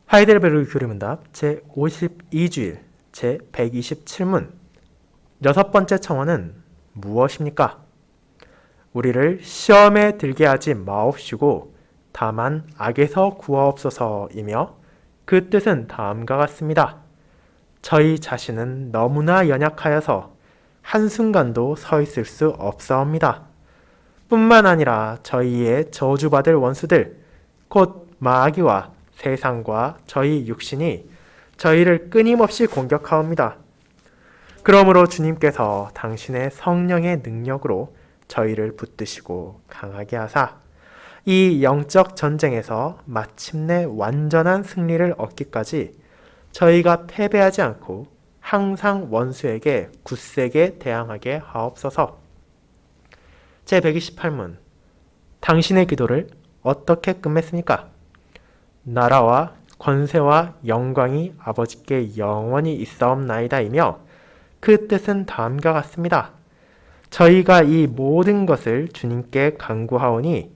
하이델베르그 교리문답 제52주일 제127문 여섯 번째 청원은 무엇입니까? 우리를 시험에 들게 하지 마옵시고 다만 악에서 구하옵소서이며 그 뜻은 다음과 같습니다. 저희 자신은 너무나 연약하여서 한순간도 서 있을 수 없사옵니다. 뿐만 아니라 저희의 저주받을 원수들 곧 마귀와 세상과 저희 육신이 저희를 끊임없이 공격하옵니다. 그러므로 주님께서 당신의 성령의 능력으로 저희를 붙드시고 강하게 하사 이 영적 전쟁에서 마침내 완전한 승리를 얻기까지 저희가 패배하지 않고 항상 원수에게 굳세게 대항하게 하옵소서. 제128문 당신의 기도를 어떻게 끝맺습니까? 나라와 권세와 영광이 아버지께 영원히 있사옵나이다이며 그 뜻은 다음과 같습니다. 저희가 이 모든 것을 주님께 간구하오니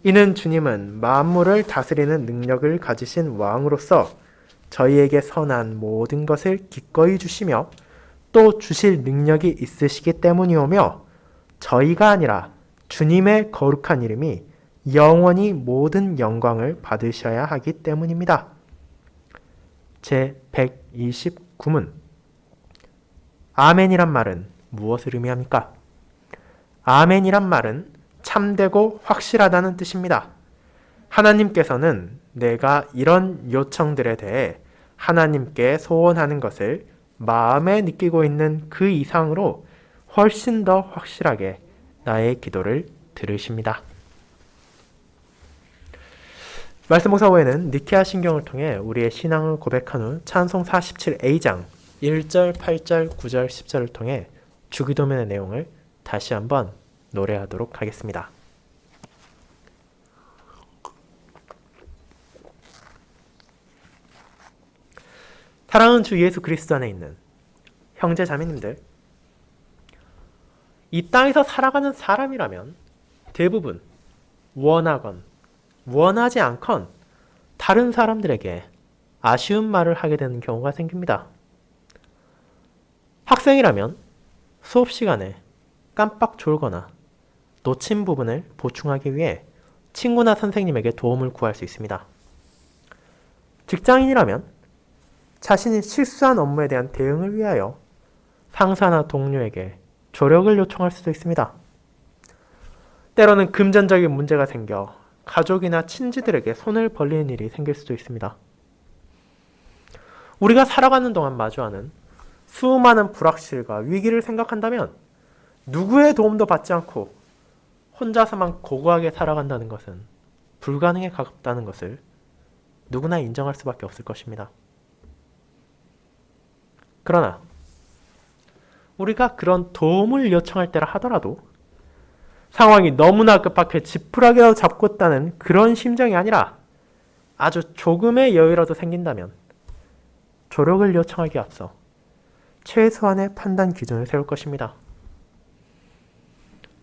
이는 주님은 만물을 다스리는 능력을 가지신 왕으로서 저희에게 선한 모든 것을 기꺼이 주시며 또 주실 능력이 있으시기 때문이오며 저희가 아니라 주님의 거룩한 이름이 영원히 모든 영광을 받으셔야 하기 때문입니다. 제129문 아멘이란 말은 무엇을 의미합니까? 아멘이란 말은 참되고 확실하다는 뜻입니다. 하나님께서는 내가 이런 요청들에 대해 하나님께 소원하는 것을 마음에 느끼고 있는 그 이상으로 훨씬 더 확실하게 나의 기도를 들으십니다. 말씀 묵상 후에는 니케아 신경을 통해 우리의 신앙을 고백한 후 찬송 47A장 1절, 8절, 9절, 10절을 통해 주기도문의 내용을 다시 한번 노래하도록 하겠습니다. 사랑하는 주 예수 그리스도 안에 있는 형제 자매님들, 이 땅에서 살아가는 사람이라면 대부분 원하건 원하지 않건 다른 사람들에게 아쉬운 말을 하게 되는 경우가 생깁니다. 학생이라면 수업 시간에 깜빡 졸거나 놓친 부분을 보충하기 위해 친구나 선생님에게 도움을 구할 수 있습니다. 직장인이라면 자신이 실수한 업무에 대한 대응을 위하여 상사나 동료에게 조력을 요청할 수도 있습니다. 때로는 금전적인 문제가 생겨 가족이나 친지들에게 손을 벌리는 일이 생길 수도 있습니다. 우리가 살아가는 동안 마주하는 수많은 불확실과 위기를 생각한다면 누구의 도움도 받지 않고 혼자서만 고고하게 살아간다는 것은 불가능에 가깝다는 것을 누구나 인정할 수밖에 없을 것입니다. 그러나 우리가 그런 도움을 요청할 때라 하더라도 상황이 너무나 급박해 지푸라기라도 잡고 있다는 그런 심정이 아니라 아주 조금의 여유라도 생긴다면 조력을 요청하기에 앞서 최소한의 판단 기준을 세울 것입니다.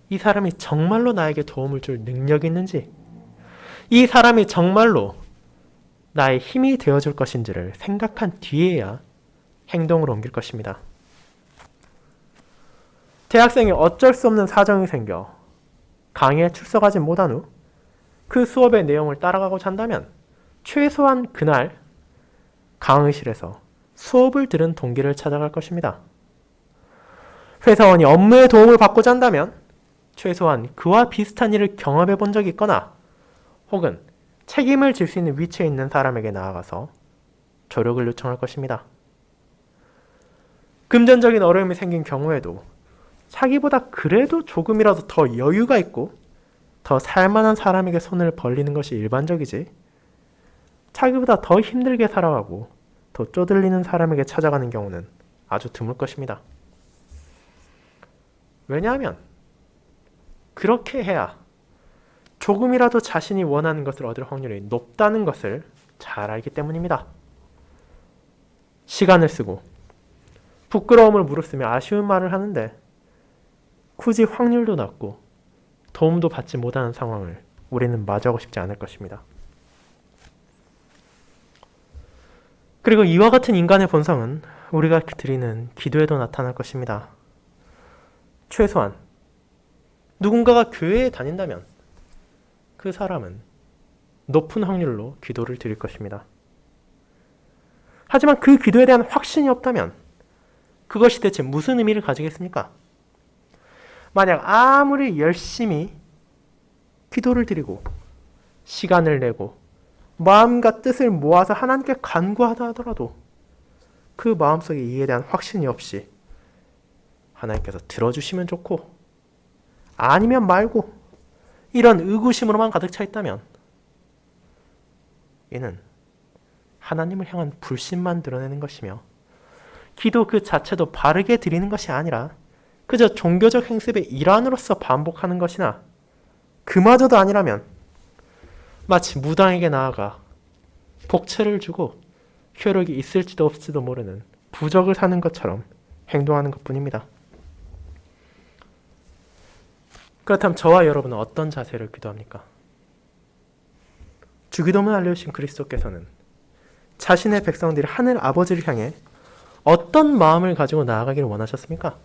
이 사람이 정말로 나에게 도움을 줄 능력이 있는지, 이 사람이 정말로 나의 힘이 되어줄 것인지를 생각한 뒤에야 행동으로 옮길 것입니다. 대학생이 어쩔 수 없는 사정이 생겨 강의에 출석하지 못한 후 그 수업의 내용을 따라가고자 한다면 최소한 그날 강의실에서 수업을 들은 동기를 찾아갈 것입니다. 회사원이 업무에 도움을 받고자 한다면 최소한 그와 비슷한 일을 경험해 본 적이 있거나 혹은 책임을 질 수 있는 위치에 있는 사람에게 나아가서 조력을 요청할 것입니다. 금전적인 어려움이 생긴 경우에도 자기보다 그래도 조금이라도 더 여유가 있고 더 살만한 사람에게 손을 벌리는 것이 일반적이지, 자기보다 더 힘들게 살아가고 더 쪼들리는 사람에게 찾아가는 경우는 아주 드물 것입니다. 왜냐하면 그렇게 해야 조금이라도 자신이 원하는 것을 얻을 확률이 높다는 것을 잘 알기 때문입니다. 시간을 쓰고 부끄러움을 무릅쓰며 아쉬운 말을 하는데 굳이 확률도 낮고 도움도 받지 못하는 상황을 우리는 마주하고 싶지 않을 것입니다. 그리고 이와 같은 인간의 본성은 우리가 드리는 기도에도 나타날 것입니다. 최소한 누군가가 교회에 다닌다면 그 사람은 높은 확률로 기도를 드릴 것입니다. 하지만 그 기도에 대한 확신이 없다면 그것이 대체 무슨 의미를 가지겠습니까? 만약 아무리 열심히 기도를 드리고 시간을 내고 마음과 뜻을 모아서 하나님께 간구하다 하더라도 그 마음속에 이에 대한 확신이 없이 하나님께서 들어주시면 좋고 아니면 말고 이런 의구심으로만 가득 차 있다면 이는 하나님을 향한 불신만 드러내는 것이며 기도 그 자체도 바르게 드리는 것이 아니라 그저 종교적 행습의 일환으로서 반복하는 것이나 그마저도 아니라면 마치 무당에게 나아가 복채를 주고 효력이 있을지도 없을지도 모르는 부적을 사는 것처럼 행동하는 것뿐입니다. 그렇다면 저와 여러분은 어떤 자세를 기도합니까? 주기도문 알려주신 그리스도께서는 자신의 백성들이 하늘 아버지를 향해 어떤 마음을 가지고 나아가기를 원하셨습니까?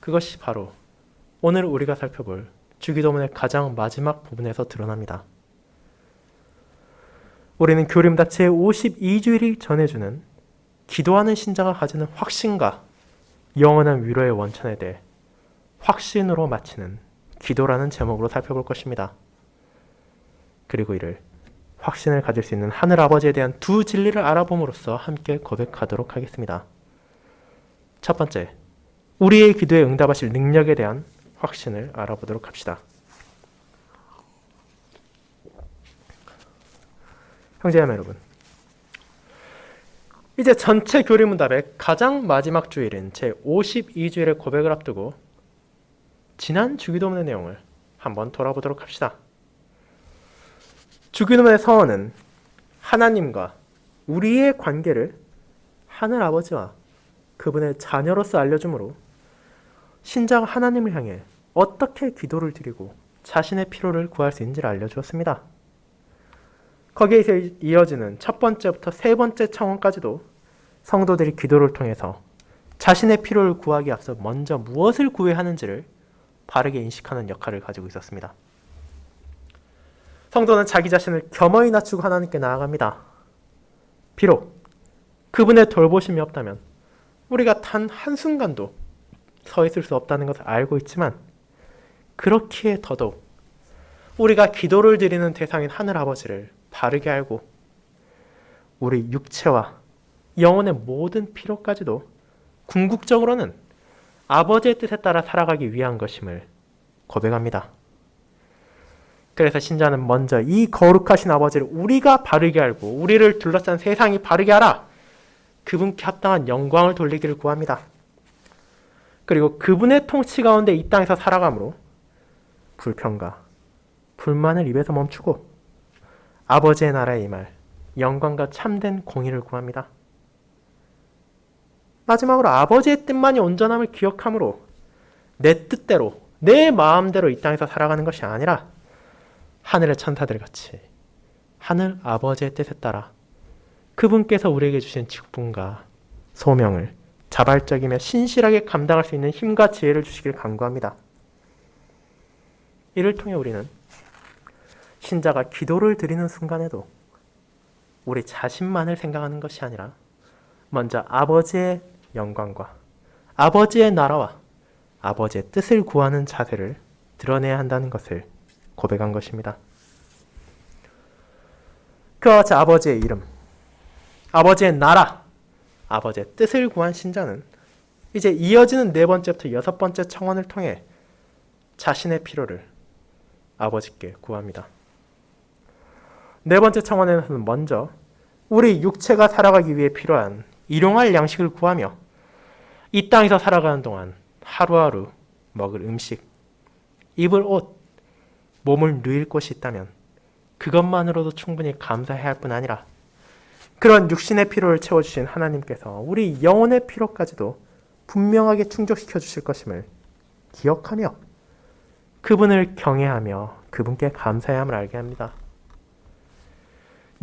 그것이 바로 오늘 우리가 살펴볼 주기도문의 가장 마지막 부분에서 드러납니다. 우리는 교림다 제52주일이 전해주는 기도하는 신자가 가지는 확신과 영원한 위로의 원천에 대해 확신으로 마치는 기도라는 제목으로 살펴볼 것입니다. 그리고 이를 확신을 가질 수 있는 하늘 아버지에 대한 두 진리를 알아봄으로써 함께 고백하도록 하겠습니다. 첫 번째, 우리의 기도에 응답하실 능력에 대한 확신을 알아보도록 합시다. 형제자매 여러분, 이제 전체 교리문답의 가장 마지막 주일인 제52주일의 고백을 앞두고 지난 주기도문의 내용을 한번 돌아보도록 합시다. 주기도문의 서원은 하나님과 우리의 관계를 하늘 아버지와 그분의 자녀로서 알려주므로 신자가 하나님을 향해 어떻게 기도를 드리고 자신의 필요를 구할 수 있는지를 알려주었습니다. 거기에 이어지는 첫 번째부터 세 번째 청원까지도 성도들이 기도를 통해서 자신의 필요를 구하기 앞서 먼저 무엇을 구해야 하는지를 바르게 인식하는 역할을 가지고 있었습니다. 성도는 자기 자신을 겸허히 낮추고 하나님께 나아갑니다. 비록 그분의 돌보심이 없다면 우리가 단 한순간도 서 있을 수 없다는 것을 알고 있지만 그렇기에 더더욱 우리가 기도를 드리는 대상인 하늘 아버지를 바르게 알고 우리 육체와 영혼의 모든 필요까지도 궁극적으로는 아버지의 뜻에 따라 살아가기 위한 것임을 고백합니다. 그래서 신자는 먼저 이 거룩하신 아버지를 우리가 바르게 알고 우리를 둘러싼 세상이 바르게 알아 그분께 합당한 영광을 돌리기를 구합니다. 그리고 그분의 통치 가운데 이 땅에서 살아감으로 불평과 불만을 입에서 멈추고 아버지의 나라에 임할 영광과 참된 공의를 구합니다. 마지막으로 아버지의 뜻만이 온전함을 기억함으로 내 뜻대로 내 마음대로 이 땅에서 살아가는 것이 아니라 하늘의 천사들 같이 하늘 아버지의 뜻에 따라 그분께서 우리에게 주신 직분과 소명을 자발적이며 신실하게 감당할 수 있는 힘과 지혜를 주시길 간구합니다. 이를 통해 우리는 신자가 기도를 드리는 순간에도 우리 자신만을 생각하는 것이 아니라 먼저 아버지의 영광과 아버지의 나라와 아버지의 뜻을 구하는 자세를 드러내야 한다는 것을 고백한 것입니다. 그와 같이 아버지의 이름, 아버지의 나라, 아버지의 뜻을 구한 신자는 이제 이어지는 네 번째부터 여섯 번째 청원을 통해 자신의 필요를 아버지께 구합니다. 네 번째 청원에서는 먼저 우리 육체가 살아가기 위해 필요한 일용할 양식을 구하며 이 땅에서 살아가는 동안 하루하루 먹을 음식, 입을 옷, 몸을 누일 곳이 있다면 그것만으로도 충분히 감사해야 할 뿐 아니라 그런 육신의 필요를 채워주신 하나님께서 우리 영혼의 필요까지도 분명하게 충족시켜 주실 것임을 기억하며 그분을 경외하며 그분께 감사해야 함을 알게 합니다.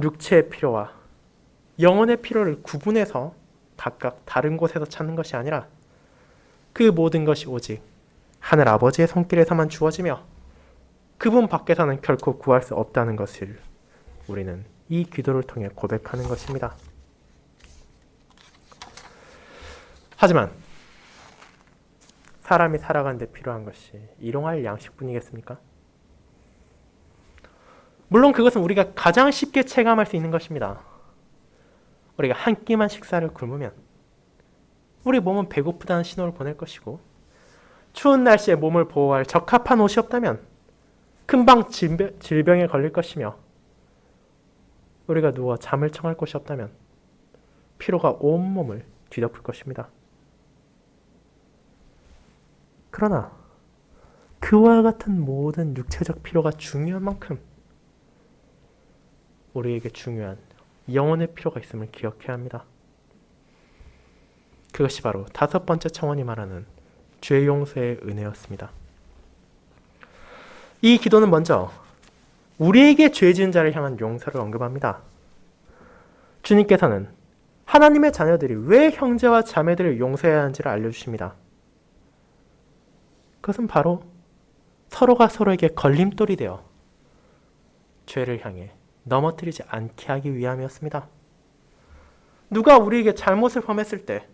육체의 필요와 영혼의 필요를 구분해서 각각 다른 곳에서 찾는 것이 아니라 그 모든 것이 오직 하늘 아버지의 손길에서만 주어지며 그분 밖에서는 결코 구할 수 없다는 것을 우리는 이 기도를 통해 고백하는 것입니다. 하지만 사람이 살아가는 데 필요한 것이 일용할 양식뿐이겠습니까? 물론 그것은 우리가 가장 쉽게 체감할 수 있는 것입니다. 우리가 한 끼만 식사를 굶으면 우리 몸은 배고프다는 신호를 보낼 것이고, 추운 날씨에 몸을 보호할 적합한 옷이 없다면 금방 질병에 걸릴 것이며, 우리가 누워 잠을 청할 곳이 없다면 피로가 온몸을 뒤덮을 것입니다. 그러나 그와 같은 모든 육체적 필요가 중요한 만큼 우리에게 중요한 영혼의 필요가 있음을 기억해야 합니다. 그것이 바로 5번째 청원이 말하는 죄 용서의 은혜였습니다. 이 기도는 먼저 우리에게 죄 지은 자를 향한 용서를 언급합니다. 주님께서는 하나님의 자녀들이 왜 형제와 자매들을 용서해야 하는지를 알려주십니다. 그것은 바로 서로가 서로에게 걸림돌이 되어 죄를 향해 넘어뜨리지 않게 하기 위함이었습니다. 누가 우리에게 잘못을 범했을 때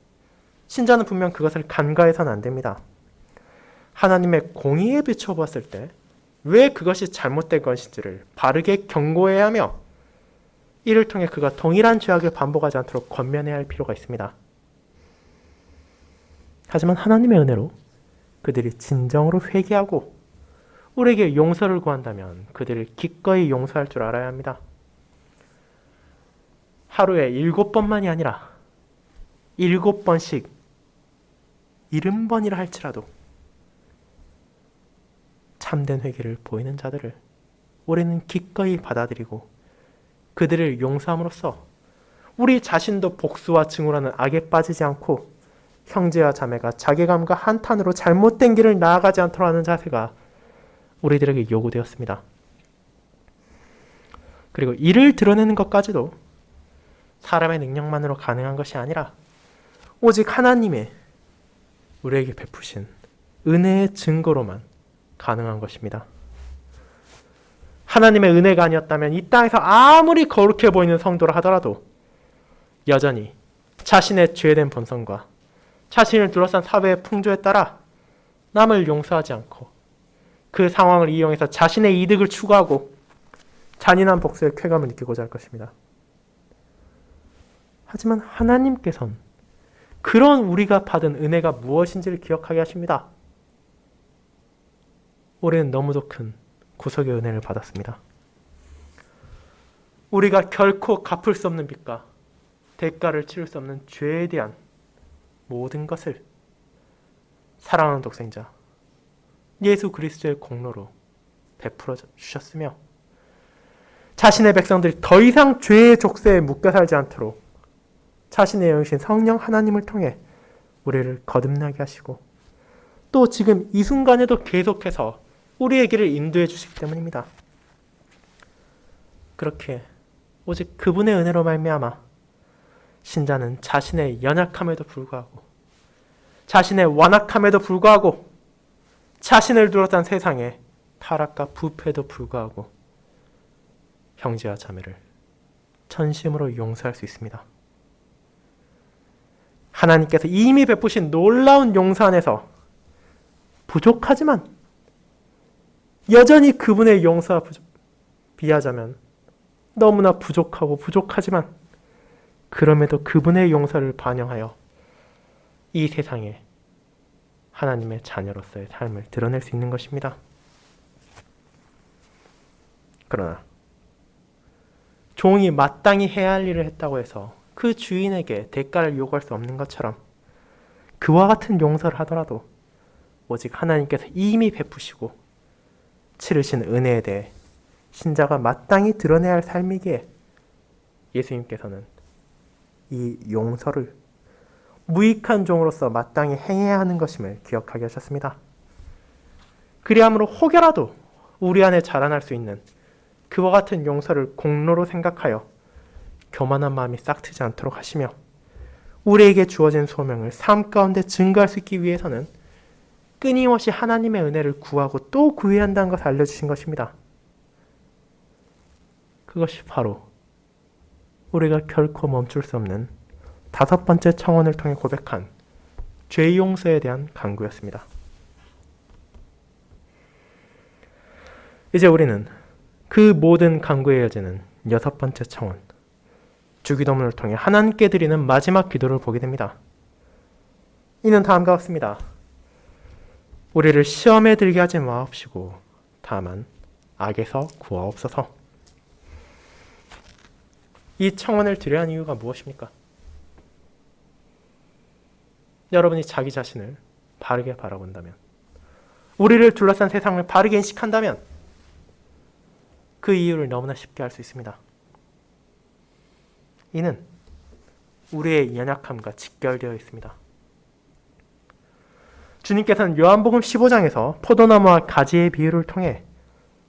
신자는 분명 그것을 간과해서는 안 됩니다. 하나님의 공의에 비춰보았을 때 왜 그것이 잘못된 것인지를 바르게 경고해야 하며 이를 통해 그가 동일한 죄악을 반복하지 않도록 권면해야 할 필요가 있습니다. 하지만 하나님의 은혜로 그들이 진정으로 회개하고 우리에게 용서를 구한다면 그들을 기꺼이 용서할 줄 알아야 합니다. 하루에 7번만이 아니라 7번씩 70번이라 할지라도 참된 회개를 보이는 자들을 우리는 기꺼이 받아들이고 그들을 용서함으로써 우리 자신도 복수와 증오라는 악에 빠지지 않고 형제와 자매가 자괴감과 한탄으로 잘못된 길을 나아가지 않도록 하는 자세가 우리들에게 요구되었습니다. 그리고 이를 드러내는 것까지도 사람의 능력만으로 가능한 것이 아니라 오직 하나님의 우리에게 베푸신 은혜의 증거로만 가능한 것입니다. 하나님의 은혜가 아니었다면 이 땅에서 아무리 거룩해 보이는 성도라 하더라도 여전히 자신의 죄된 본성과 자신을 둘러싼 사회의 풍조에 따라 남을 용서하지 않고 그 상황을 이용해서 자신의 이득을 추구하고 잔인한 복수의 쾌감을 느끼고자 할 것입니다. 하지만 하나님께서는 그런 우리가 받은 은혜가 무엇인지를 기억하게 하십니다. 우리는 너무도 큰 구속의 은혜를 받았습니다. 우리가 결코 갚을 수 없는 빚과 대가를 치를 수 없는 죄에 대한 모든 것을 사랑하는 독생자 예수 그리스도의 공로로 베풀어 주셨으며 자신의 백성들이 더 이상 죄의 족쇄에 묶여 살지 않도록 자신의 영이신 성령 하나님을 통해 우리를 거듭나게 하시고 또 지금 이 순간에도 계속해서 우리의 길을 인도해 주시기 때문입니다. 그렇게 오직 그분의 은혜로 말미암아 신자는 자신의 연약함에도 불구하고 자신의 완악함에도 불구하고 자신을 둘러싼 세상의 타락과 부패에도 불구하고 형제와 자매를 전심으로 용서할 수 있습니다. 하나님께서 이미 베푸신 놀라운 용서 안에서 부족하지만 여전히 그분의 용서와 비하자면 너무나 부족하고 부족하지만 그럼에도 그분의 용서를 반영하여 이 세상에 하나님의 자녀로서의 삶을 드러낼 수 있는 것입니다. 그러나 종이 마땅히 해야 할 일을 했다고 해서 그 주인에게 대가를 요구할 수 없는 것처럼 그와 같은 용서를 하더라도 오직 하나님께서 이미 베푸시고 치르신 은혜에 대해 신자가 마땅히 드러내야 할 삶이기에 예수님께서는 이 용서를 무익한 종으로서 마땅히 행해야 하는 것임을 기억하게 하셨습니다. 그리함으로 혹여라도 우리 안에 자라날 수 있는 그와 같은 용서를 공로로 생각하여 교만한 마음이 싹트지 않도록 하시며 우리에게 주어진 소명을 삶 가운데 증거할 수 있기 위해서는 끊임없이 하나님의 은혜를 구하고 또 구해야 한다는 것을 알려주신 것입니다. 그것이 바로 우리가 결코 멈출 수 없는 5번째 청원을 통해 고백한 죄 용서에 대한 간구였습니다. 이제 우리는 그 모든 간구에 이어지는 6번째 청원, 주기도문을 통해 하나님께 드리는 마지막 기도를 보게 됩니다. 이는 다음과 같습니다. 우리를 시험에 들게 하지 마옵시고 다만 악에서 구하옵소서. 이 청원을 드려야 하는 이유가 무엇입니까? 여러분이 자기 자신을 바르게 바라본다면, 우리를 둘러싼 세상을 바르게 인식한다면 그 이유를 너무나 쉽게 알 수 있습니다. 이는 우리의 연약함과 직결되어 있습니다. 주님께서는 요한복음 15장에서 포도나무와 가지의 비유를 통해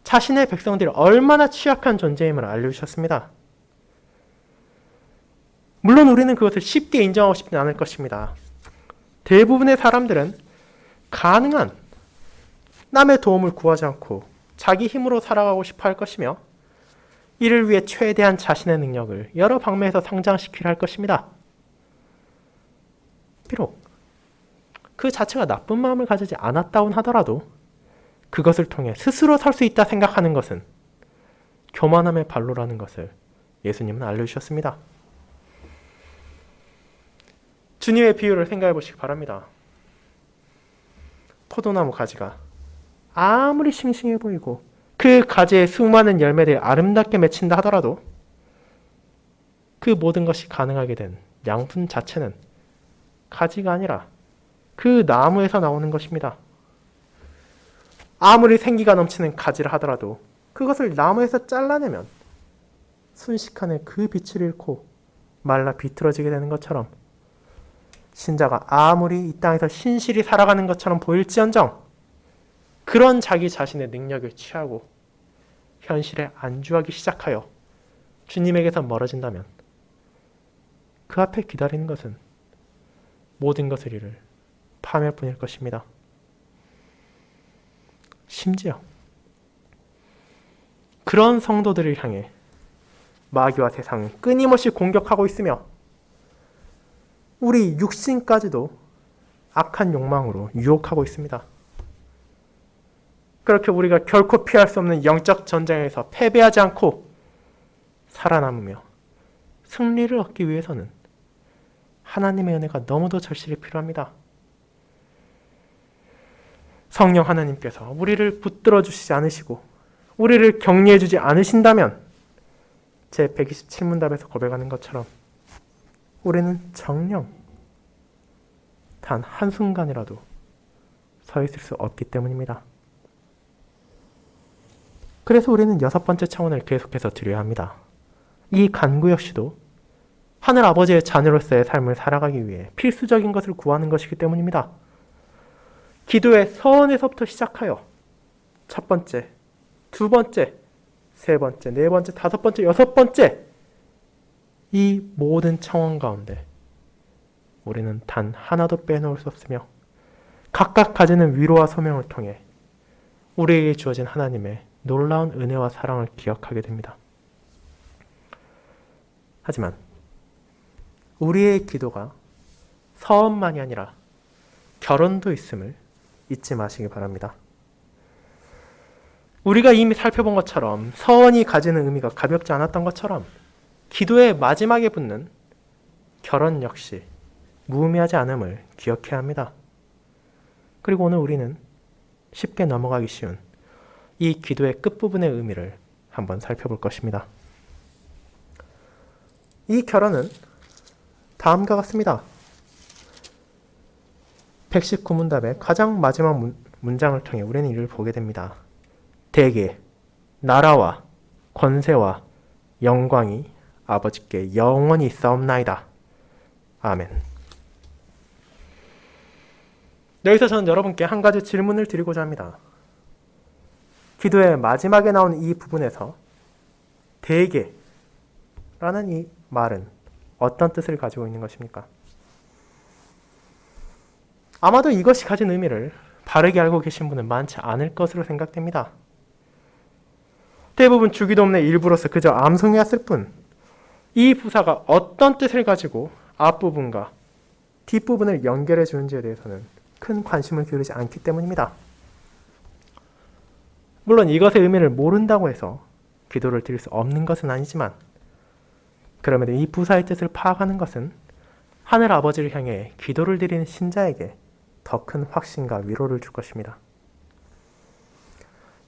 자신의 백성들이 얼마나 취약한 존재임을 알려주셨습니다. 물론 우리는 그것을 쉽게 인정하고 싶지 않을 것입니다. 대부분의 사람들은 가능한 남의 도움을 구하지 않고 자기 힘으로 살아가고 싶어 할 것이며 이를 위해 최대한 자신의 능력을 여러 방면에서 성장시키려 할 것입니다. 비록 그 자체가 나쁜 마음을 가지지 않았다곤 하더라도 그것을 통해 스스로 살 수 있다 생각하는 것은 교만함의 발로라는 것을 예수님은 알려주셨습니다. 주님의 비유를 생각해 보시기 바랍니다. 포도나무 가지가 아무리 싱싱해 보이고 그 가지에 수많은 열매들이 아름답게 맺힌다 하더라도 그 모든 것이 가능하게 된 양분 자체는 가지가 아니라 그 나무에서 나오는 것입니다. 아무리 생기가 넘치는 가지를 하더라도 그것을 나무에서 잘라내면 순식간에 그 빛을 잃고 말라 비틀어지게 되는 것처럼 신자가 아무리 이 땅에서 신실히 살아가는 것처럼 보일지언정 그런 자기 자신의 능력을 취하고 현실에 안주하기 시작하여 주님에게서 멀어진다면 그 앞에 기다리는 것은 모든 것을 잃을 파멸뿐일 것입니다. 심지어 그런 성도들을 향해 마귀와 세상은 끊임없이 공격하고 있으며 우리 육신까지도 악한 욕망으로 유혹하고 있습니다. 그렇게 우리가 결코 피할 수 없는 영적 전쟁에서 패배하지 않고 살아남으며 승리를 얻기 위해서는 하나님의 은혜가 너무도 절실히 필요합니다. 성령 하나님께서 우리를 붙들어 주시지 않으시고 우리를 격려해 주지 않으신다면 제 127문답에서 고백하는 것처럼 우리는 정녕 단 한순간이라도 서 있을 수 없기 때문입니다. 그래서 우리는 6번째 청원을 계속해서 드려야 합니다. 이 간구 역시도 하늘 아버지의 자녀로서의 삶을 살아가기 위해 필수적인 것을 구하는 것이기 때문입니다. 기도의 서원에서부터 시작하여 첫 번째, 두 번째, 세 번째, 네 번째, 다섯 번째, 여섯 번째 이 모든 청원 가운데 우리는 단 하나도 빼놓을 수 없으며 각각 가지는 위로와 소명을 통해 우리에게 주어진 하나님의 놀라운 은혜와 사랑을 기억하게 됩니다. 하지만 우리의 기도가 서원만이 아니라 결혼도 있음을 잊지 마시기 바랍니다. 우리가 이미 살펴본 것처럼 서원이 가지는 의미가 가볍지 않았던 것처럼 기도의 마지막에 붙는 결혼 역시 무의미하지 않음을 기억해야 합니다. 그리고 오늘 우리는 쉽게 넘어가기 쉬운 이 기도의 끝부분의 의미를 한번 살펴볼 것입니다. 이 결혼은 다음과 같습니다. 119문답의 가장 마지막 문장을 통해 우리는 이를 보게 됩니다. 대개 나라와 권세와 영광이 아버지께 영원히 있사옵나이다. 아멘. 여기서 저는 여러분께 한 가지 질문을 드리고자 합니다. 기도의 마지막에 나오는 이 부분에서 대개 라는 이 말은 어떤 뜻을 가지고 있는 것입니까? 아마도 이것이 가진 의미를 바르게 알고 계신 분은 많지 않을 것으로 생각됩니다. 대부분 주기도문의 일부로서 그저 암송해왔을 뿐, 이 부사가 어떤 뜻을 가지고 앞부분과 뒷부분을 연결해 주는지에 대해서는 큰 관심을 기울이지 않기 때문입니다. 물론 이것의 의미를 모른다고 해서 기도를 드릴 수 없는 것은 아니지만, 그럼에도 이 부사의 뜻을 파악하는 것은 하늘 아버지를 향해 기도를 드리는 신자에게 더 큰 확신과 위로를 줄 것입니다.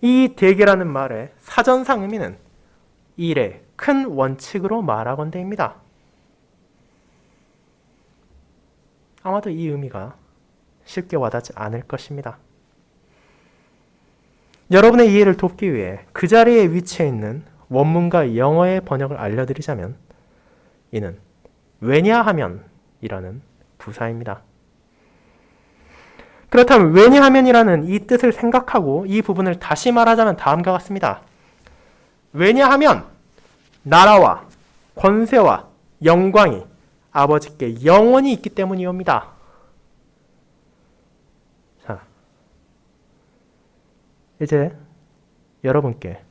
이 대개라는 말의 사전상 의미는 일의 큰 원칙으로 말하건대입니다. 아마도 이 의미가 쉽게 와닿지 않을 것입니다. 여러분의 이해를 돕기 위해 그 자리에 위치해 있는 원문과 영어의 번역을 알려드리자면, 이는 왜냐하면이라는 부사입니다. 그렇다면 왜냐하면이라는 이 뜻을 생각하고 이 부분을 다시 말하자면 다음과 같습니다. 왜냐하면 나라와 권세와 영광이 아버지께 영원히 있기 때문이옵니다. 자, 이제 여러분께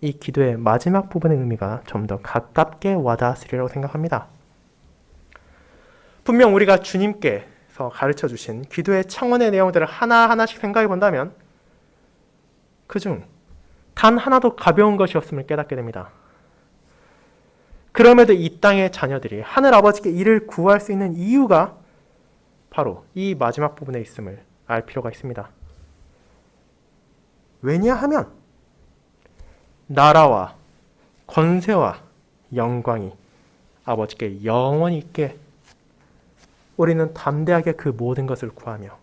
이 기도의 마지막 부분의 의미가 좀 더 가깝게 와닿으리라고 생각합니다. 분명 우리가 주님께서 가르쳐 주신 기도의 청원의 내용들을 하나하나씩 생각해 본다면 그중 단 하나도 가벼운 것이 없음을 깨닫게 됩니다. 그럼에도 이 땅의 자녀들이 하늘 아버지께 이를 구할 수 있는 이유가 바로 이 마지막 부분에 있음을 알 필요가 있습니다. 왜냐하면 나라와 권세와 영광이 아버지께 영원히 있게, 우리는 담대하게 그 모든 것을 구하며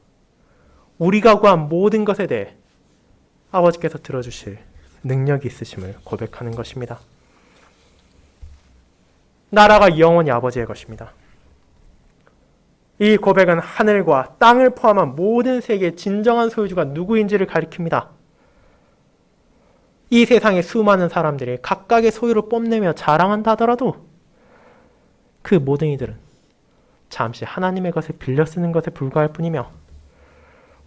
우리가 구한 모든 것에 대해 아버지께서 들어주실 능력이 있으심을 고백하는 것입니다. 나라가 영원히 아버지의 것입니다. 이 고백은 하늘과 땅을 포함한 모든 세계의 진정한 소유주가 누구인지를 가리킵니다. 이 세상의 수많은 사람들이 각각의 소유를 뽐내며 자랑한다 하더라도 그 모든 이들은 잠시 하나님의 것을 빌려 쓰는 것에 불과할 뿐이며,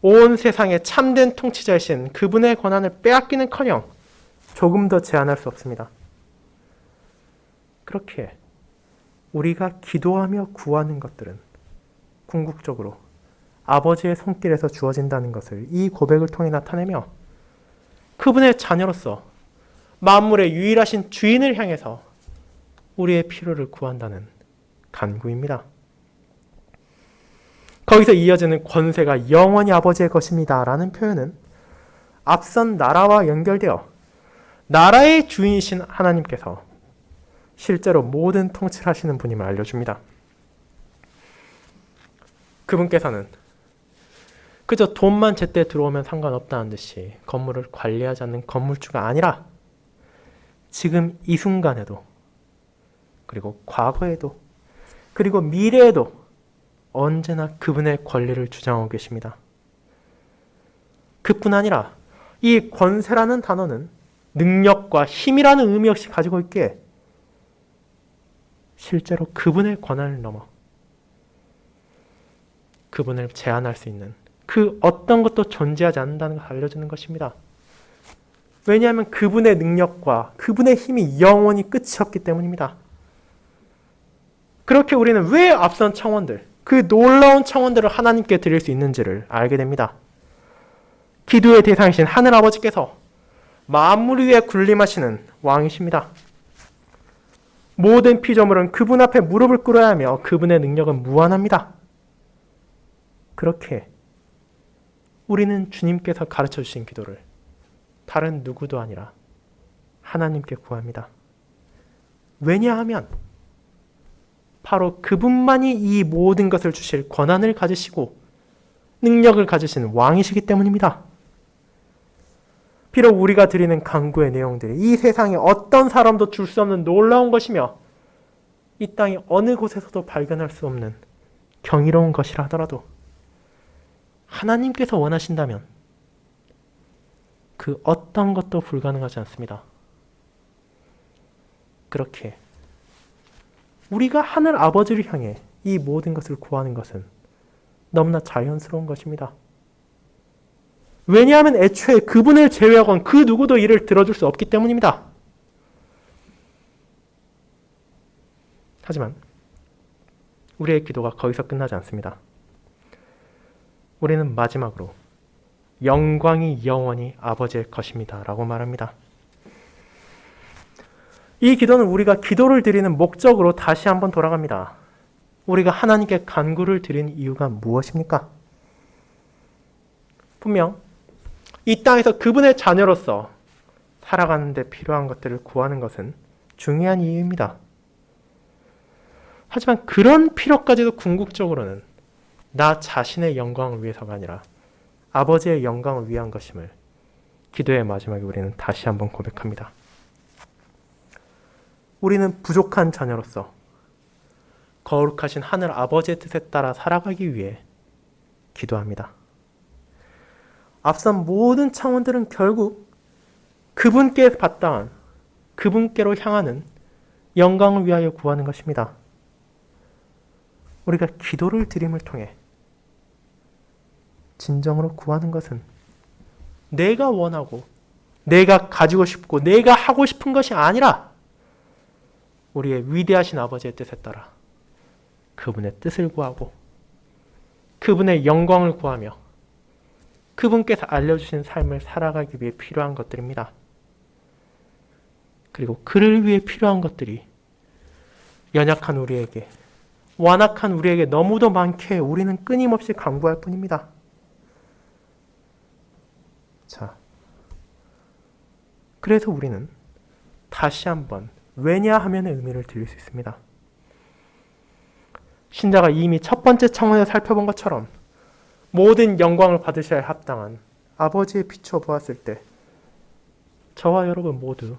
온 세상의 참된 통치자이신 그분의 권한을 빼앗기는커녕 조금 더 제한할 수 없습니다. 그렇게 우리가 기도하며 구하는 것들은 궁극적으로 아버지의 손길에서 주어진다는 것을 이 고백을 통해 나타내며, 그분의 자녀로서 만물의 유일하신 주인을 향해서 우리의 필요를 구한다는 간구입니다. 거기서 이어지는 권세가 영원히 아버지의 것입니다 라는 표현은 앞선 나라와 연결되어 나라의 주인이신 하나님께서 실제로 모든 통치를 하시는 분임을 알려줍니다. 그분께서는 그저 돈만 제때 들어오면 상관없다는 듯이 건물을 관리하지 않는 건물주가 아니라 지금 이 순간에도, 그리고 과거에도, 그리고 미래에도 언제나 그분의 권리를 주장하고 계십니다. 그뿐 아니라 이 권세라는 단어는 능력과 힘이라는 의미 역시 가지고 있기에 실제로 그분의 권한을 넘어 그분을 제한할 수 있는 그 어떤 것도 존재하지 않는다는 것을 알려주는 것입니다. 왜냐하면 그분의 능력과 그분의 힘이 영원히 끝이 없기 때문입니다. 그렇게 우리는 왜 앞선 청원들, 그 놀라운 청원들을 하나님께 드릴 수 있는지를 알게 됩니다. 기도의 대상이신 하늘 아버지께서 만물 위에 군림하시는 왕이십니다. 모든 피조물은 그분 앞에 무릎을 꿇어야 하며 그분의 능력은 무한합니다. 그렇게 우리는 주님께서 가르쳐 주신 기도를 다른 누구도 아니라 하나님께 구합니다. 왜냐하면 바로 그분만이 이 모든 것을 주실 권한을 가지시고 능력을 가지신 왕이시기 때문입니다. 비록 우리가 드리는 간구의 내용들이 이 세상에 어떤 사람도 줄 수 없는 놀라운 것이며 이 땅의 어느 곳에서도 발견할 수 없는 경이로운 것이라 하더라도 하나님께서 원하신다면 그 어떤 것도 불가능하지 않습니다. 그렇게 우리가 하늘 아버지를 향해 이 모든 것을 구하는 것은 너무나 자연스러운 것입니다. 왜냐하면 애초에 그분을 제외하고는 그 누구도 이를 들어줄 수 없기 때문입니다. 하지만 우리의 기도가 거기서 끝나지 않습니다. 우리는 마지막으로 영광이 영원히 아버지의 것입니다 라고 말합니다. 이 기도는 우리가 기도를 드리는 목적으로 다시 한번 돌아갑니다. 우리가 하나님께 간구를 드리는 이유가 무엇입니까? 분명 이 땅에서 그분의 자녀로서 살아가는 데 필요한 것들을 구하는 것은 중요한 이유입니다. 하지만 그런 필요까지도 궁극적으로는 나 자신의 영광을 위해서가 아니라 아버지의 영광을 위한 것임을 기도의 마지막에 우리는 다시 한번 고백합니다. 우리는 부족한 자녀로서 거룩하신 하늘 아버지의 뜻에 따라 살아가기 위해 기도합니다. 앞선 모든 창원들은 결국 그분께 받당한, 그분께로 향하는 영광을 위하여 구하는 것입니다. 우리가 기도를 드림을 통해 진정으로 구하는 것은 내가 원하고 내가 가지고 싶고 내가 하고 싶은 것이 아니라 우리의 위대하신 아버지의 뜻에 따라 그분의 뜻을 구하고 그분의 영광을 구하며 그분께서 알려주신 삶을 살아가기 위해 필요한 것들입니다. 그리고 그를 위해 필요한 것들이 연약한 우리에게, 완악한 우리에게 너무도 많기에 우리는 끊임없이 간구할 뿐입니다. 자, 그래서 우리는 다시 한번 왜냐하면의 의미를 들릴 수 있습니다. 신자가 이미 첫 번째 청원에서 살펴본 것처럼 모든 영광을 받으셔야 합당한 아버지의 비추어 보았을 때 저와 여러분 모두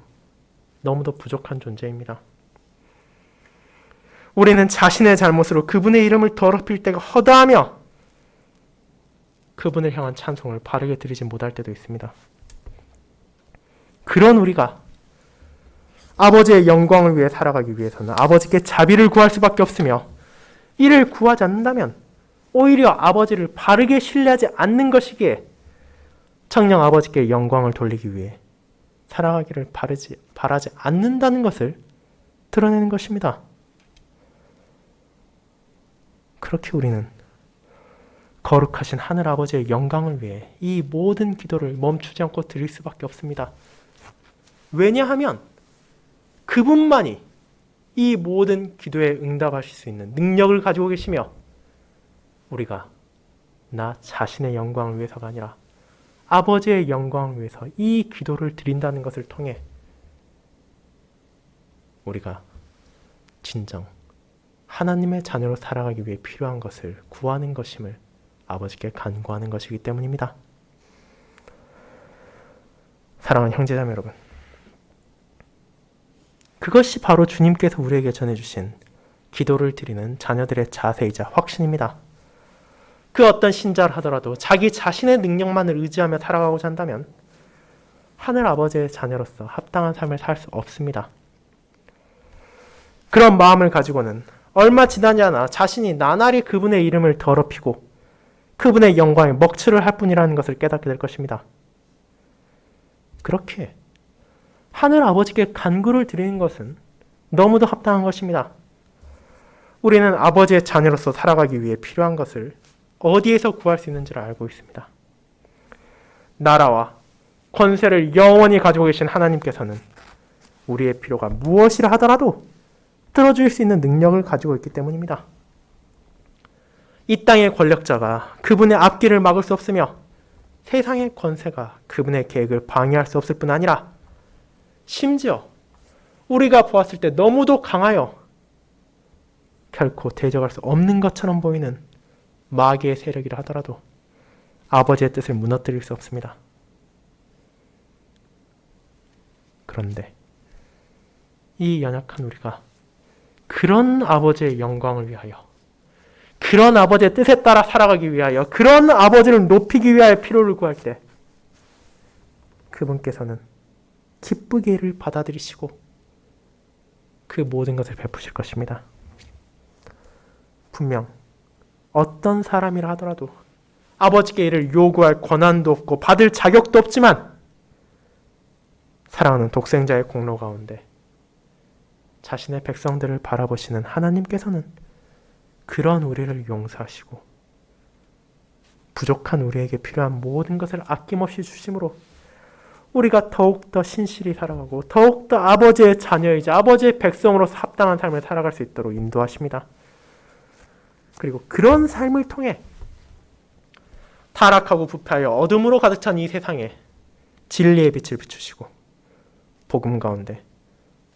너무도 부족한 존재입니다. 우리는 자신의 잘못으로 그분의 이름을 더럽힐 때가 허다하며 그분을 향한 찬송을 바르게 드리지 못할 때도 있습니다. 그런 우리가 아버지의 영광을 위해 살아가기 위해서는 아버지께 자비를 구할 수밖에 없으며 이를 구하지 않는다면 오히려 아버지를 바르게 신뢰하지 않는 것이기에 청령 아버지께 영광을 돌리기 위해 살아가기를 바라지 않는다는 것을 드러내는 것입니다. 그렇게 우리는 거룩하신 하늘 아버지의 영광을 위해 이 모든 기도를 멈추지 않고 드릴 수밖에 없습니다. 왜냐하면 그분만이 이 모든 기도에 응답하실 수 있는 능력을 가지고 계시며 우리가 나 자신의 영광을 위해서가 아니라 아버지의 영광을 위해서 이 기도를 드린다는 것을 통해 우리가 진정 하나님의 자녀로 살아가기 위해 필요한 것을 구하는 것임을 아버지께 간구하는 것이기 때문입니다. 사랑하는 형제자매 여러분, 그것이 바로 주님께서 우리에게 전해주신 기도를 드리는 자녀들의 자세이자 확신입니다. 그 어떤 신자를 하더라도 자기 자신의 능력만을 의지하며 살아가고자 한다면 하늘 아버지의 자녀로서 합당한 삶을 살 수 없습니다. 그런 마음을 가지고는 얼마 지나지 않아 자신이 나날이 그분의 이름을 더럽히고 그분의 영광에 먹칠을 할 뿐이라는 것을 깨닫게 될 것입니다. 그렇게 하늘 아버지께 간구를 드리는 것은 너무도 합당한 것입니다. 우리는 아버지의 자녀로서 살아가기 위해 필요한 것을 어디에서 구할 수 있는지를 알고 있습니다. 나라와 권세를 영원히 가지고 계신 하나님께서는 우리의 필요가 무엇이라 하더라도 들어줄 수 있는 능력을 가지고 있기 때문입니다. 이 땅의 권력자가 그분의 앞길을 막을 수 없으며 세상의 권세가 그분의 계획을 방해할 수 없을 뿐 아니라 심지어 우리가 보았을 때 너무도 강하여 결코 대적할 수 없는 것처럼 보이는 마귀의 세력이라 하더라도 아버지의 뜻을 무너뜨릴 수 없습니다. 그런데 이 연약한 우리가 그런 아버지의 영광을 위하여, 그런 아버지의 뜻에 따라 살아가기 위하여, 그런 아버지를 높이기 위하여 필요를 구할 때 그분께서는 기쁘게 이를 받아들이시고 그 모든 것을 베푸실 것입니다. 분명 어떤 사람이라 하더라도 아버지께 이를 요구할 권한도 없고 받을 자격도 없지만 사랑하는 독생자의 공로 가운데 자신의 백성들을 바라보시는 하나님께서는 그런 우리를 용서하시고 부족한 우리에게 필요한 모든 것을 아낌없이 주심으로 우리가 더욱더 신실히 살아가고 더욱더 아버지의 자녀이자 아버지의 백성으로서 합당한 삶을 살아갈 수 있도록 인도하십니다. 그리고 그런 삶을 통해 타락하고 부패하여 어둠으로 가득 찬 이 세상에 진리의 빛을 비추시고 복음 가운데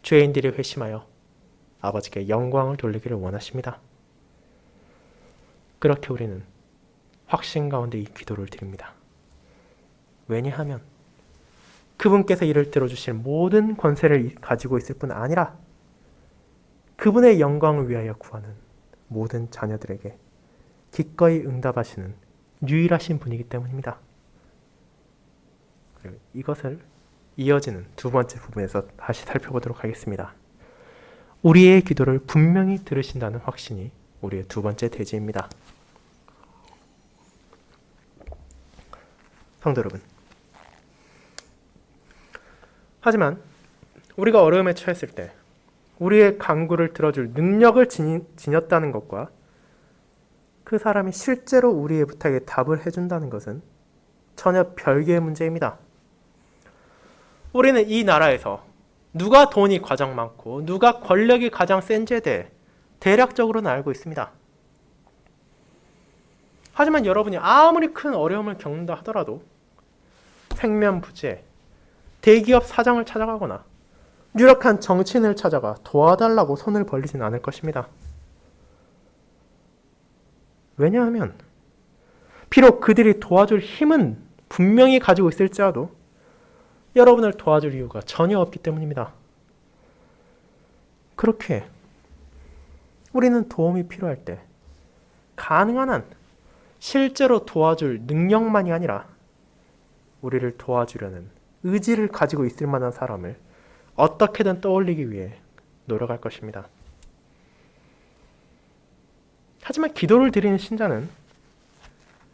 죄인들이 회심하여 아버지께 영광을 돌리기를 원하십니다. 그렇게 우리는 확신 가운데 이 기도를 드립니다. 왜냐하면 그분께서 이를 들어주실 모든 권세를 가지고 있을 뿐 아니라 그분의 영광을 위하여 구하는 모든 자녀들에게 기꺼이 응답하시는 유일하신 분이기 때문입니다. 그리고 이것을 이어지는 두 번째 부분에서 다시 살펴보도록 하겠습니다. 우리의 기도를 분명히 들으신다는 확신이 우리의 두 번째 대지입니다. 성도 여러분, 하지만 우리가 어려움에 처했을 때 우리의 간구를 들어줄 능력을 지녔다는 것과 그 사람이 실제로 우리의 부탁에 답을 해준다는 것은 전혀 별개의 문제입니다. 우리는 이 나라에서 누가 돈이 가장 많고 누가 권력이 가장 센지에 대해 대략적으로는 알고 있습니다. 하지만 여러분이 아무리 큰 어려움을 겪는다 하더라도 생면부지에 대기업 사장을 찾아가거나 유력한 정치인을 찾아가 도와달라고 손을 벌리진 않을 것입니다. 왜냐하면 비록 그들이 도와줄 힘은 분명히 가지고 있을지라도 여러분을 도와줄 이유가 전혀 없기 때문입니다. 그렇게 우리는 도움이 필요할 때 가능한 한 실제로 도와줄 능력만이 아니라 우리를 도와주려는 의지를 가지고 있을 만한 사람을 어떻게든 떠올리기 위해 노력할 것입니다. 하지만 기도를 드리는 신자는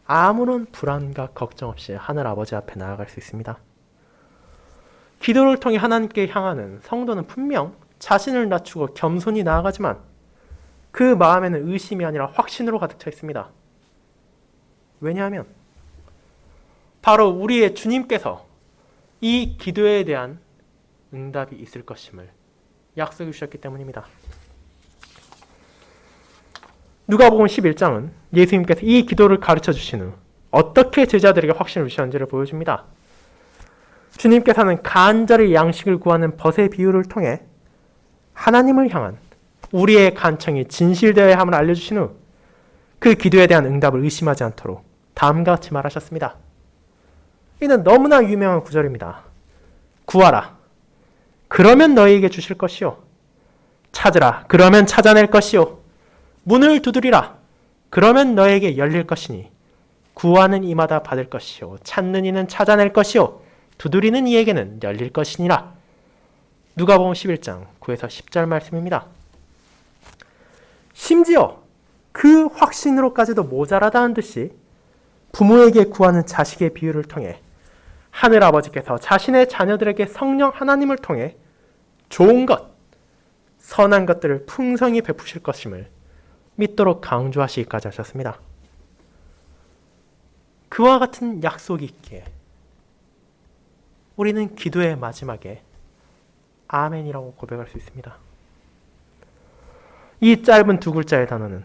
아무런 불안과 걱정 없이 하늘 아버지 앞에 나아갈 수 있습니다. 기도를 통해 하나님께 향하는 성도는 분명 자신을 낮추고 겸손히 나아가지만 그 마음에는 의심이 아니라 확신으로 가득 차 있습니다. 왜냐하면 바로 우리의 주님께서 이 기도에 대한 응답이 있을 것임을 약속해 주셨기 때문입니다. 누가복음 11장은 예수님께서 이 기도를 가르쳐 주신 후 어떻게 제자들에게 확신을 주셨는지를 보여줍니다. 주님께서는 간절히 양식을 구하는 벗의 비유를 통해 하나님을 향한 우리의 간청이 진실되어야 함을 알려주신 후 그 기도에 대한 응답을 의심하지 않도록 다음과 같이 말하셨습니다. 이는 너무나 유명한 구절입니다. 구하라. 그러면 너희에게 주실 것이요. 찾으라. 그러면 찾아낼 것이요. 문을 두드리라. 그러면 너에게 열릴 것이니 구하는 이마다 받을 것이요. 찾는 이는 찾아낼 것이요. 두드리는 이에게는 열릴 것이니라. 누가복음 11장 9에서 10절 말씀입니다. 심지어 그 확신으로까지도 모자라다는 듯이 부모에게 구하는 자식의 비유를 통해 하늘 아버지께서 자신의 자녀들에게 성령 하나님을 통해 좋은 것, 선한 것들을 풍성히 베푸실 것임을 믿도록 강조하시기까지 하셨습니다. 그와 같은 약속이 있기에 우리는 기도의 마지막에 아멘이라고 고백할 수 있습니다. 이 짧은 두 글자의 단어는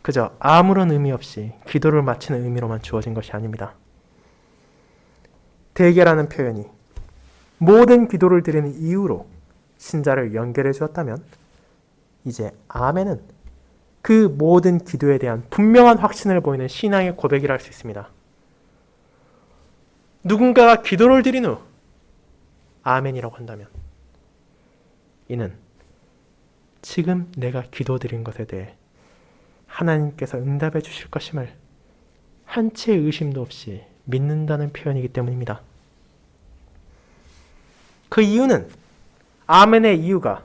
그저 아무런 의미 없이 기도를 마치는 의미로만 주어진 것이 아닙니다. 대개라는 표현이 모든 기도를 드리는 이유로 신자를 연결해 주었다면 이제 아멘은 그 모든 기도에 대한 분명한 확신을 보이는 신앙의 고백이라 할 수 있습니다. 누군가가 기도를 드린 후 아멘이라고 한다면 이는 지금 내가 기도드린 것에 대해 하나님께서 응답해 주실 것임을 한치의 의심도 없이 믿는다는 표현이기 때문입니다. 그 이유는 아멘의 이유가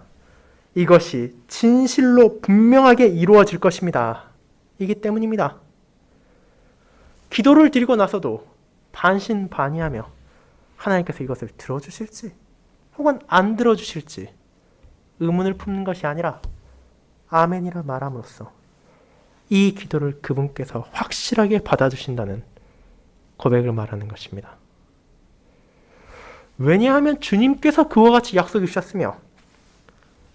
이것이 진실로 분명하게 이루어질 것입니다. 이기 때문입니다. 기도를 드리고 나서도 반신반의하며 하나님께서 이것을 들어주실지 혹은 안 들어주실지 의문을 품는 것이 아니라 아멘이라 말함으로써 이 기도를 그분께서 확실하게 받아주신다는 고백을 말하는 것입니다. 왜냐하면 주님께서 그와 같이 약속해 주셨으며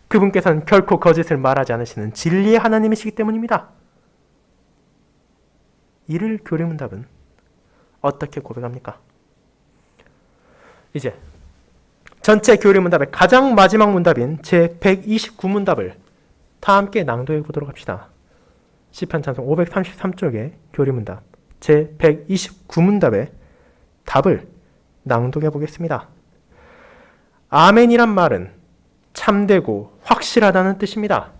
그분께서는 결코 거짓을 말하지 않으시는 진리의 하나님이시기 때문입니다. 이를 교리문답은 어떻게 고백합니까? 이제 전체 교리문답의 가장 마지막 문답인 제129문답을 다 함께 낭독해 보도록 합시다. 시편 찬송 533쪽의 교리문답 제129문답의 답을 낭독해 보겠습니다. 아멘이란 말은 참되고 확실하다는 뜻입니다.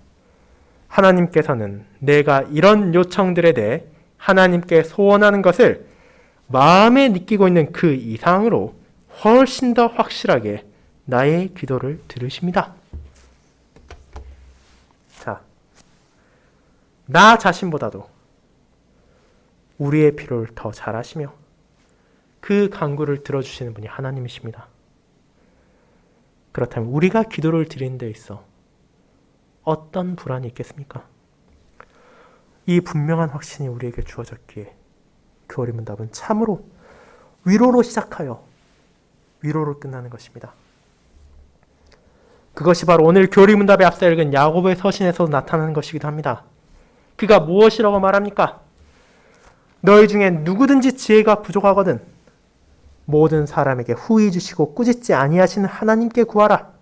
하나님께서는 내가 이런 요청들에 대해 하나님께 소원하는 것을 마음에 느끼고 있는 그 이상으로 훨씬 더 확실하게 나의 기도를 들으십니다. 자, 나 자신보다도 우리의 필요를 더 잘 아시며 그 간구를 들어주시는 분이 하나님이십니다. 그렇다면 우리가 기도를 드리는 데 있어 어떤 불안이 있겠습니까? 이 분명한 확신이 우리에게 주어졌기에 교리문답은 참으로 위로로 시작하여 위로로 끝나는 것입니다. 그것이 바로 오늘 교리문답에 앞서 읽은 야고보의 서신에서 나타나는 것이기도 합니다. 그가 무엇이라고 말합니까? 너희 중에 누구든지 지혜가 부족하거든 모든 사람에게 후히 주시고 꾸짖지 아니하시는 하나님께 구하라.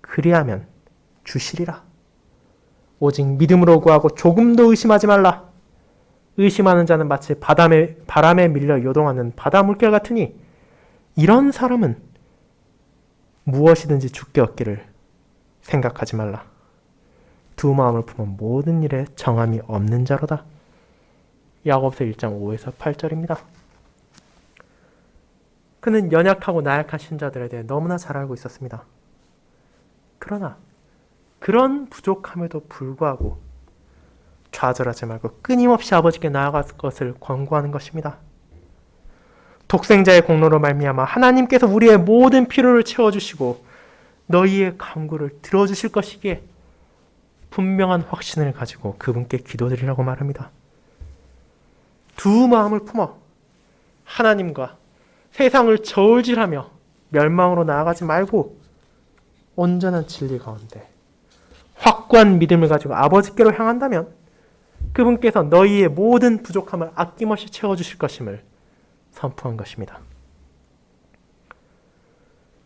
그리하면 주시리라. 오직 믿음으로 구하고 조금도 의심하지 말라. 의심하는 자는 마치 바람에 밀려 요동하는 바다 물결 같으니 이런 사람은 무엇이든지 주께 얻기를 생각하지 말라. 두 마음을 품어 모든 일에 정함이 없는 자로다. 야고보서 1장 5에서 8절입니다. 그는 연약하고 나약한 신자들에 대해 너무나 잘 알고 있었습니다. 그러나 그런 부족함에도 불구하고 좌절하지 말고 끊임없이 아버지께 나아갈 것을 권고하는 것입니다. 독생자의 공로로 말미암아 하나님께서 우리의 모든 필요를 채워주시고 너희의 간구를 들어주실 것이기에 분명한 확신을 가지고 그분께 기도드리라고 말합니다. 두 마음을 품어 하나님과 세상을 저울질하며 멸망으로 나아가지 말고 온전한 진리 가운데 확고한 믿음을 가지고 아버지께로 향한다면 그분께서 너희의 모든 부족함을 아낌없이 채워주실 것임을 선포한 것입니다.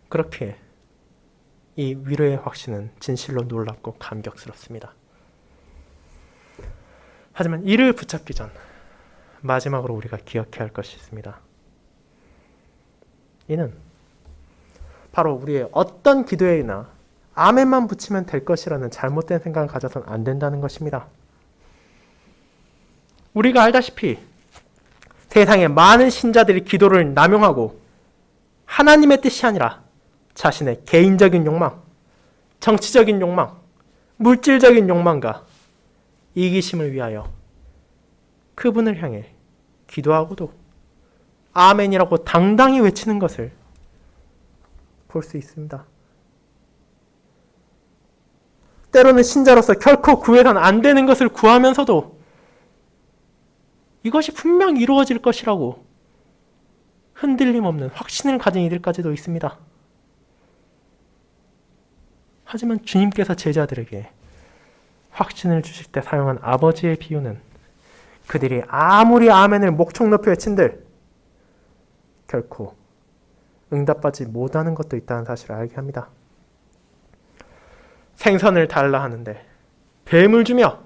그렇게 이 위로의 확신은 진실로 놀랍고 감격스럽습니다. 하지만 이를 붙잡기 전 마지막으로 우리가 기억해야 할 것이 있습니다. 이는 바로 우리의 어떤 기도에나 아멘만 붙이면 될 것이라는 잘못된 생각을 가져서는 안 된다는 것입니다. 우리가 알다시피 세상의 많은 신자들이 기도를 남용하고 하나님의 뜻이 아니라 자신의 개인적인 욕망, 정치적인 욕망, 물질적인 욕망과 이기심을 위하여 그분을 향해 기도하고도 아멘이라고 당당히 외치는 것을 볼 수 있습니다. 때로는 신자로서 결코 구해서는 안 되는 것을 구하면서도 이것이 분명 이루어질 것이라고 흔들림 없는 확신을 가진 이들까지도 있습니다. 하지만 주님께서 제자들에게 확신을 주실 때 사용한 아버지의 비유는 그들이 아무리 아멘을 목청 높여 외친들 결코 응답받지 못하는 것도 있다는 사실을 알게 합니다. 생선을 달라 하는데 뱀을 주며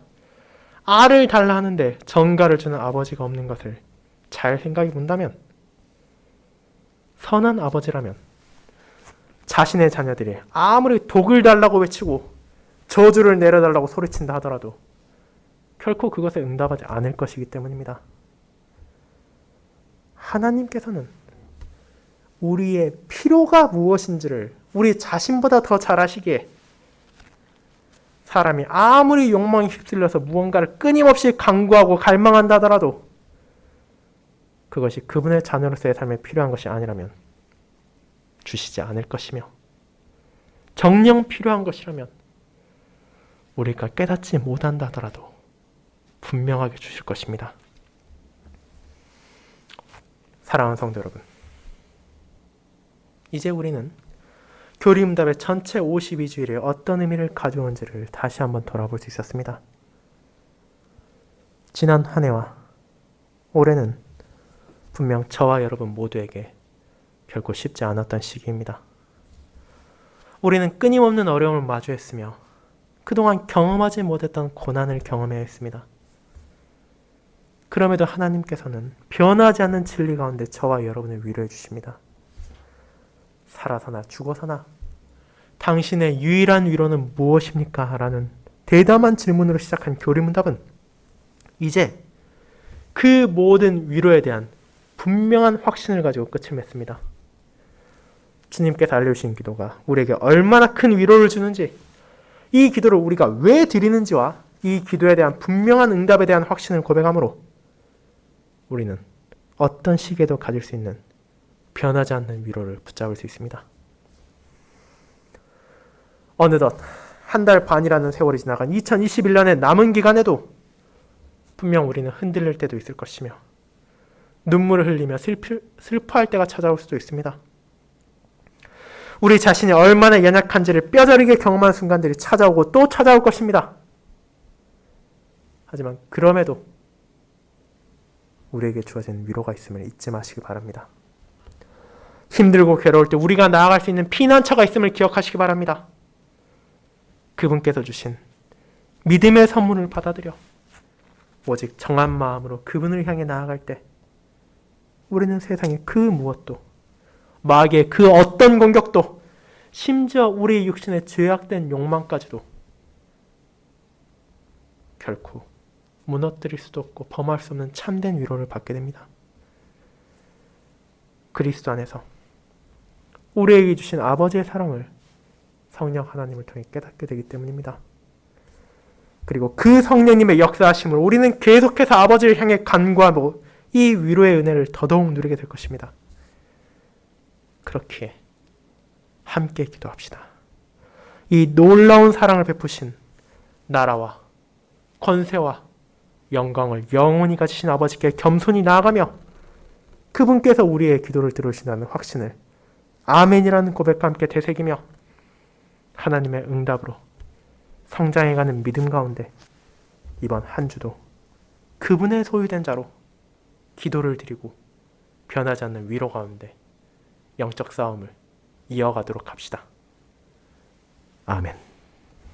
알을 달라 하는데 정갈을 주는 아버지가 없는 것을 잘 생각해 본다면 선한 아버지라면 자신의 자녀들이 아무리 독을 달라고 외치고 저주를 내려달라고 소리친다 하더라도 결코 그것에 응답하지 않을 것이기 때문입니다. 하나님께서는 우리의 필요가 무엇인지를 우리 자신보다 더 잘 아시기에 사람이 아무리 욕망에 휩쓸려서 무언가를 끊임없이 강구하고 갈망한다 하더라도 그것이 그분의 자녀로서의 삶에 필요한 것이 아니라면 주시지 않을 것이며, 정녕 필요한 것이라면 우리가 깨닫지 못한다 하더라도 분명하게 주실 것입니다. 사랑하는 성도 여러분, 이제 우리는 교리응답의 전체 52주일에 어떤 의미를 가져온지를 다시 한번 돌아볼 수 있었습니다. 지난 한 해와 올해는 분명 저와 여러분 모두에게 결코 쉽지 않았던 시기입니다. 우리는 끊임없는 어려움을 마주했으며 그동안 경험하지 못했던 고난을 경험해야 했습니다. 그럼에도 하나님께서는 변하지 않는 진리 가운데 저와 여러분을 위로해 주십니다. 살아서나 죽어서나 당신의 유일한 위로는 무엇입니까? 라는 대담한 질문으로 시작한 교리문답은 이제 그 모든 위로에 대한 분명한 확신을 가지고 끝을 맺습니다. 주님께서 알려주신 기도가 우리에게 얼마나 큰 위로를 주는지, 이 기도를 우리가 왜 드리는지와 이 기도에 대한 분명한 응답에 대한 확신을 고백함으로 우리는 어떤 시기에도 가질 수 있는 변하지 않는 위로를 붙잡을 수 있습니다. 어느덧 한 달 반이라는 세월이 지나간 2021년의 남은 기간에도 분명 우리는 흔들릴 때도 있을 것이며 눈물을 흘리며 슬퍼할 때가 찾아올 수도 있습니다. 우리 자신이 얼마나 연약한지를 뼈저리게 경험한 순간들이 찾아오고 또 찾아올 것입니다. 하지만 그럼에도 우리에게 주어진 위로가 있음을 잊지 마시기 바랍니다. 힘들고 괴로울 때 우리가 나아갈 수 있는 피난처가 있음을 기억하시기 바랍니다. 그분께서 주신 믿음의 선물을 받아들여 오직 정한 마음으로 그분을 향해 나아갈 때 우리는 세상의 그 무엇도, 마귀의 그 어떤 공격도, 심지어 우리 육신의 죄악된 욕망까지도 결코 무너뜨릴 수도 없고 범할 수 없는 참된 위로를 받게 됩니다. 그리스도 안에서 우리에게 주신 아버지의 사랑을 성령 하나님을 통해 깨닫게 되기 때문입니다. 그리고 그 성령님의 역사하심을 우리는 계속해서 아버지를 향해 간구하고 이 위로의 은혜를 더더욱 누리게 될 것입니다. 그렇기에 함께 기도합시다. 이 놀라운 사랑을 베푸신 나라와 권세와 영광을 영원히 가지신 아버지께 겸손히 나아가며 그분께서 우리의 기도를 들으신다는 확신을 아멘이라는 고백과 함께 되새기며 하나님의 응답으로 성장해가는 믿음 가운데 이번 한 주도 그분의 소유된 자로 기도를 드리고 변하지 않는 위로 가운데 영적 싸움을 이어가도록 합시다. 아멘.